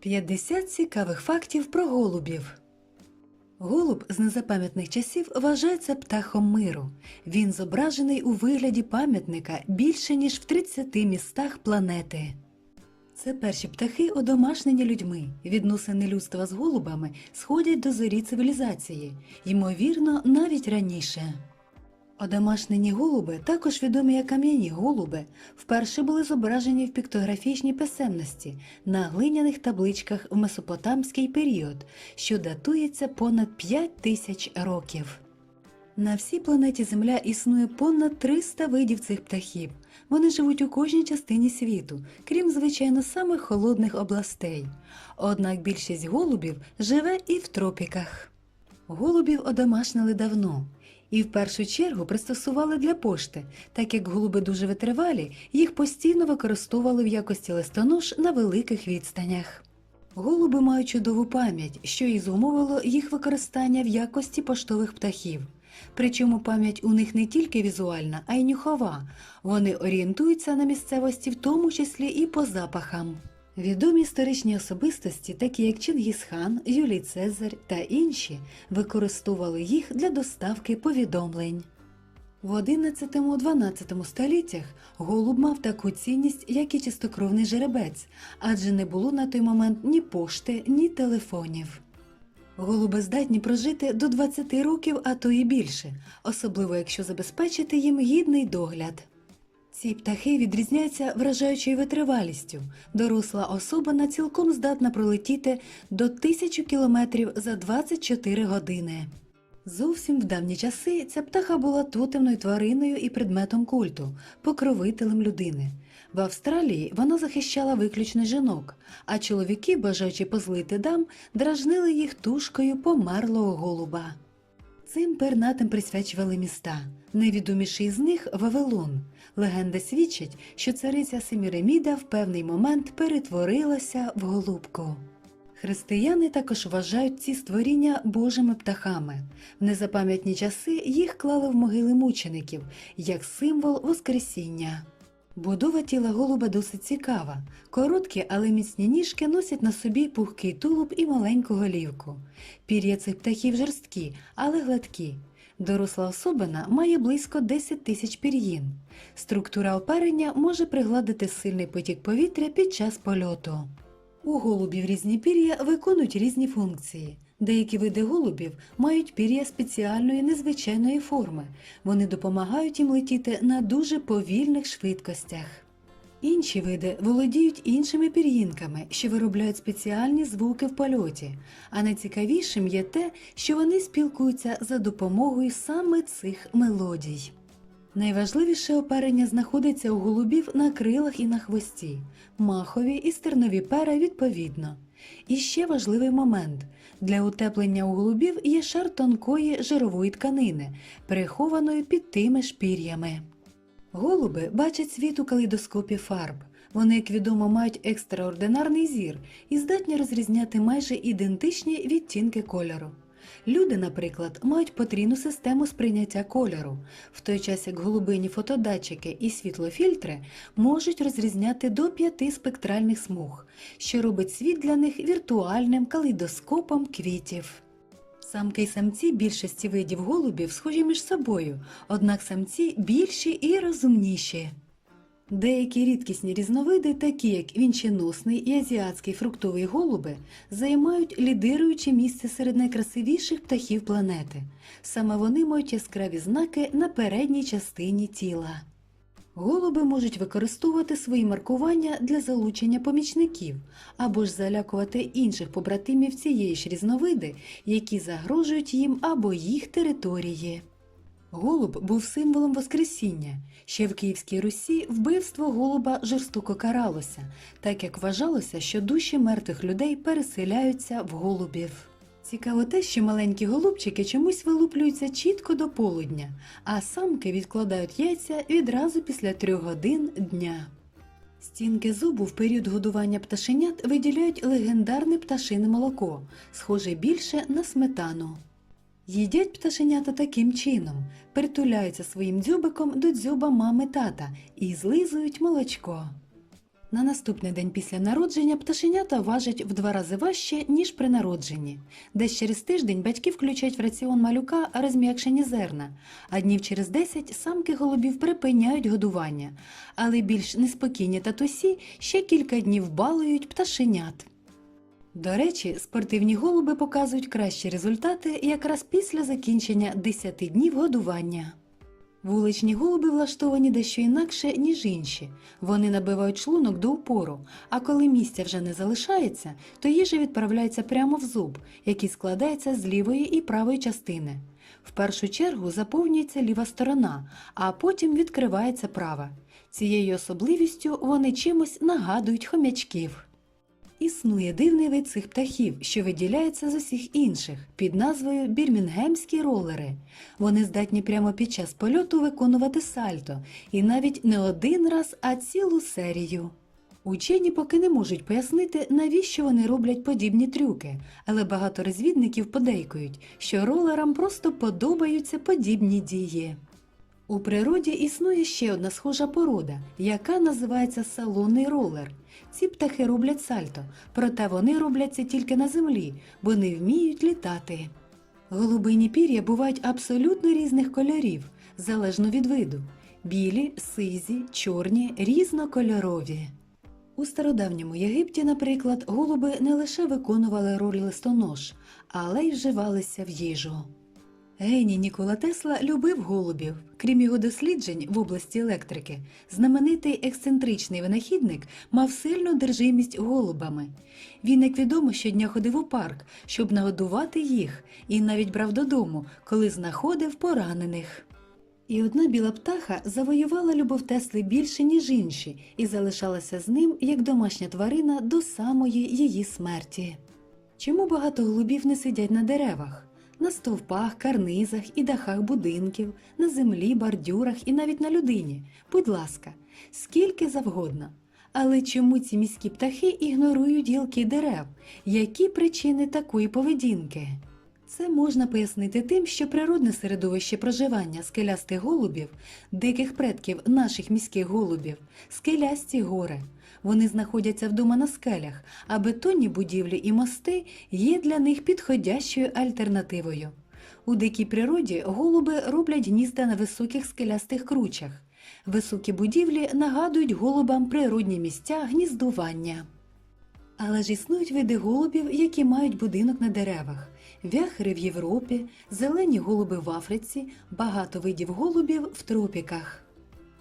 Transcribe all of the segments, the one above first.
50 цікавих фактів про голубів. Голуб з незапам'ятних часів вважається птахом миру. Він зображений у вигляді пам'ятника більше, ніж в 30 містах планети. Це перші птахи, одомашнені людьми. Відносини людства з голубами сходять до зорі цивілізації, ймовірно, навіть раніше. Одомашнені голуби, також відомі як кам'яні голуби, вперше були зображені в піктографічній писемності на глиняних табличках в месопотамський період, що датується понад 5000 років. На всій планеті Земля існує понад 300 видів цих птахів. Вони живуть у кожній частині світу, крім, звичайно, самих холодних областей. Однак більшість голубів живе і в тропіках. Голубів одомашнили давно. І в першу чергу пристосували для пошти, так як голуби дуже витривалі, їх постійно використовували в якості листонож на великих відстанях. Голуби мають чудову пам'ять, що і зумовило їх використання в якості поштових птахів. Причому пам'ять у них не тільки візуальна, а й нюхова. Вони орієнтуються на місцевості, в тому числі і по запахам. Відомі історичні особистості, такі як Чингісхан, Юлій Цезарь та інші, використовували їх для доставки повідомлень. В 11-12 століттях голуб мав таку цінність, як і чистокровний жеребець, адже не було на той момент ні пошти, ні телефонів. Голуби здатні прожити до 20 років, а то і більше, особливо якщо забезпечити їм гідний догляд. Ці птахи відрізняються вражаючою витривалістю. Доросла особина цілком здатна пролетіти до 1000 кілометрів за 24 години. Зовсім в давні часи ця птаха була тотемною твариною і предметом культу, покровителем людини. В Австралії вона захищала виключно жінок, а чоловіки, бажаючи позлити дам, дражнили їх тушкою померлого голуба. Цим пернатим присвячували міста. Найвідоміший з них – Вавилон. Легенда свідчить, що цариця Семіраміда в певний момент перетворилася в голубку. Християни також вважають ці створіння божими птахами. В незапам'ятні часи їх клали в могили мучеників, як символ Воскресіння. Будова тіла голуба досить цікава. Короткі, але міцні ніжки носять на собі пухкий тулуб і маленьку голівку. Пір'я цих птахів жорсткі, але гладкі. Доросла особина має близько 10 тисяч пір'їн. Структура оперення може пригладити сильний потік повітря під час польоту. У голубів різні пір'я виконують різні функції. Деякі види голубів мають пір'я спеціальної незвичайної форми. Вони допомагають їм летіти на дуже повільних швидкостях. Інші види володіють іншими пір'їнками, що виробляють спеціальні звуки в польоті. А найцікавішим є те, що вони спілкуються за допомогою саме цих мелодій. Найважливіше оперення знаходиться у голубів на крилах і на хвості, махові і стернові пера відповідно. І ще важливий момент. Для утеплення у голубів є шар тонкої жирової тканини, прихованої під тими ж пір'ями. Голуби бачать світ у калейдоскопі фарб. Вони, як відомо, мають екстраординарний зір і здатні розрізняти майже ідентичні відтінки кольору. Люди, наприклад, мають потрійну систему сприйняття кольору, в той час як голубині фотодатчики і світлофільтри можуть розрізняти до 5 спектральних смуг, що робить світ для них віртуальним калейдоскопом квітів. Самки й самці більшості видів голубів схожі між собою, однак самці більші і розумніші. Деякі рідкісні різновиди, такі як вінченосний і азіатський фруктовий голуби, займають лідируюче місце серед найкрасивіших птахів планети. Саме вони мають яскраві знаки на передній частині тіла. Голуби можуть використовувати свої маркування для залучення помічників, або ж залякувати інших побратимів цієї ж різновиди, які загрожують їм або їх території. Голуб був символом Воскресіння. Ще в Київській Русі вбивство голуба жорстоко каралося, так як вважалося, що душі мертвих людей переселяються в голубів. Цікаво те, що маленькі голубчики чомусь вилуплюються чітко до полудня, а самки відкладають яйця відразу після 3 годин дня. Стінки зубу в період годування пташенят виділяють легендарне пташине молоко, схоже більше на сметану. Їдять пташенята таким чином, притуляються своїм дзьобиком до дзьоба мами-тата і злизують молочко. На наступний день після народження пташенята важать в 2 рази важче, ніж при народженні. Десь через тиждень батьки включають в раціон малюка розм'якшені зерна, а днів через 10 самки голубів припиняють годування, але більш неспокійні татусі ще кілька днів балують пташенят. До речі, спортивні голуби показують кращі результати якраз після закінчення 10 днів годування. Вуличні голуби влаштовані дещо інакше, ніж інші. Вони набивають шлунок до упору, а коли місця вже не залишається, то їжа відправляється прямо в зуб, який складається з лівої і правої частини. В першу чергу заповнюється ліва сторона, а потім відкривається права. Цією особливістю вони чимось нагадують хомячків. Існує дивний вид цих птахів, що виділяється з усіх інших, під назвою бірмінгемські ролери. Вони здатні прямо під час польоту виконувати сальто, і навіть не один раз, а цілу серію. Учені поки не можуть пояснити, навіщо вони роблять подібні трюки, але багато розвідників подейкують, що ролерам просто подобаються подібні дії. У природі існує ще одна схожа порода, яка називається салонний ролер. Ці птахи роблять сальто, проте вони роблять це тільки на землі, бо не вміють літати. Голубині пір'я бувають абсолютно різних кольорів, залежно від виду – білі, сизі, чорні, різнокольорові. У стародавньому Єгипті, наприклад, голуби не лише виконували роль листонож, але й вживалися в їжу. Геній Нікола Тесла любив голубів. Крім його досліджень в області електрики, знаменитий ексцентричний винахідник мав сильну одержимість голубами. Він, як відомо, щодня ходив у парк, щоб нагодувати їх, і навіть брав додому, коли знаходив поранених. І одна біла птаха завоювала любов Тесли більше, ніж інші, і залишалася з ним, як домашня тварина, до самої її смерті. Чому багато голубів не сидять на деревах? На стовпах, карнизах і дахах будинків, на землі, бордюрах і навіть на людині. Будь ласка, скільки завгодно. Але чому ці міські птахи ігнорують гілки дерев? Які причини такої поведінки? Це можна пояснити тим, що природне середовище проживання скелястих голубів, диких предків наших міських голубів, скелясті гори. Вони знаходяться вдома на скелях, а бетонні будівлі і мости є для них підходящою альтернативою. У дикій природі голуби роблять гнізда на високих скелястих кручах. Високі будівлі нагадують голубам природні місця гніздування. Але ж існують види голубів, які мають будинок на деревах. Вяхери в Європі, зелені голуби в Африці, багато видів голубів в тропіках.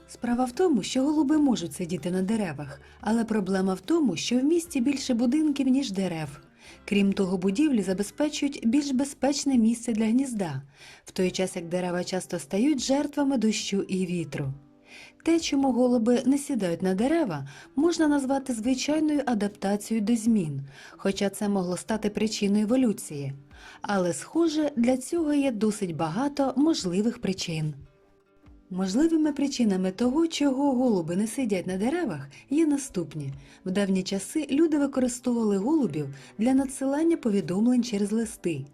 Справа в тому, що голуби можуть сидіти на деревах, але проблема в тому, що в місті більше будинків, ніж дерев. Крім того, будівлі забезпечують більш безпечне місце для гнізда, в той час як дерева часто стають жертвами дощу і вітру. Те, чому голуби не сідають на дерева, можна назвати звичайною адаптацією до змін, хоча це могло стати причиною еволюції. Але, схоже, для цього є досить багато можливих причин. Можливими причинами того, чого голуби не сидять на деревах, є наступні. В давні часи люди використовували голубів для надсилання повідомлень через листи.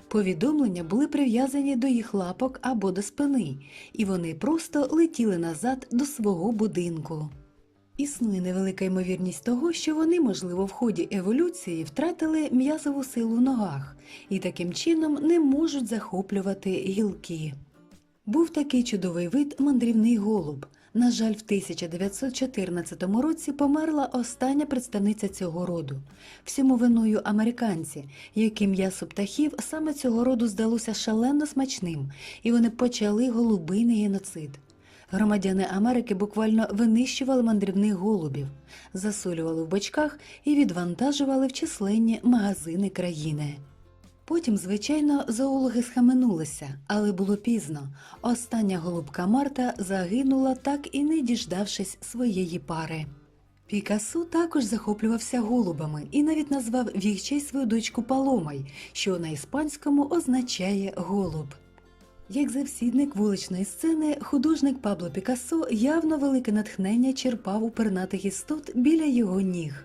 Повідомлення були прив'язані до їх лапок або до спини, і вони просто летіли назад до свого будинку. Існує невелика ймовірність того, що вони, можливо, в ході еволюції втратили м'язову силу в ногах і таким чином не можуть захоплювати гілки. Був такий чудовий вид мандрівний голуб. На жаль, в 1914 році померла остання представниця цього роду. Всьому виною американці, яким м'ясо птахів саме цього роду здалося шалено смачним, і вони почали голубиний геноцид. Громадяни Америки буквально винищували мандрівних голубів, засолювали в бочках і відвантажували в численні магазини країни. Потім, звичайно, зоологи схаменулися, але було пізно. Остання голубка Марта загинула, так і не діждавшись своєї пари. Пікассо також захоплювався голубами і навіть назвав в їх честь свою дочку Паломой, що на іспанському означає «голуб». Як завсідник вуличної сцени, художник Пабло Пікассо явно велике натхнення черпав у пернатих істот біля його ніг.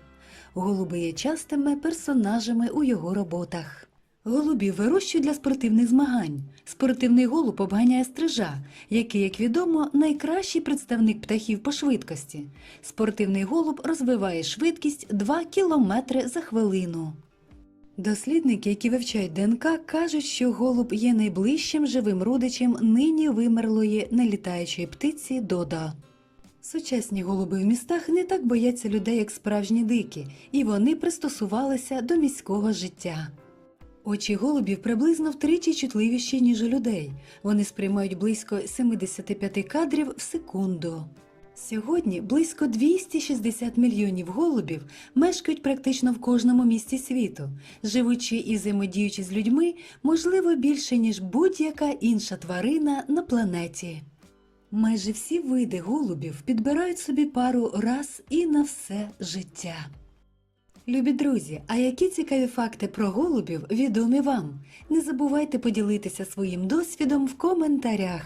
Голуби є частими персонажами у його роботах. Голубів вирощують для спортивних змагань. Спортивний голуб обганяє стрижа, який, як відомо, найкращий представник птахів по швидкості. Спортивний голуб розвиває швидкість 2 км за хвилину. Дослідники, які вивчають ДНК, кажуть, що голуб є найближчим живим родичем нині вимерлої нелітаючої птиці додо. Сучасні голуби в містах не так бояться людей, як справжні дикі, і вони пристосувалися до міського життя. Очі голубів приблизно втричі чутливіші, ніж у людей. Вони сприймають близько 75 кадрів в секунду. Сьогодні близько 260 мільйонів голубів мешкають практично в кожному місті світу. Живучи і взаємодіючи з людьми, можливо, більше, ніж будь-яка інша тварина на планеті. Майже всі види голубів підбирають собі пару раз і на все життя. Любі друзі, а які цікаві факти про голубів відомі вам? Не забувайте поділитися своїм досвідом в коментарях.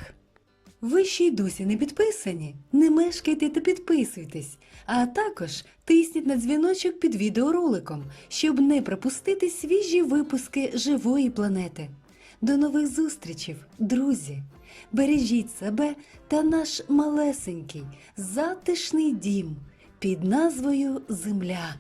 Ви ще й досі не підписані? Не мешкайте та підписуйтесь, а також тисніть на дзвіночок під відеороликом, щоб не пропустити свіжі випуски живої планети. До нових зустрічей, друзі! Бережіть себе та наш малесенький, затишний дім під назвою Земля.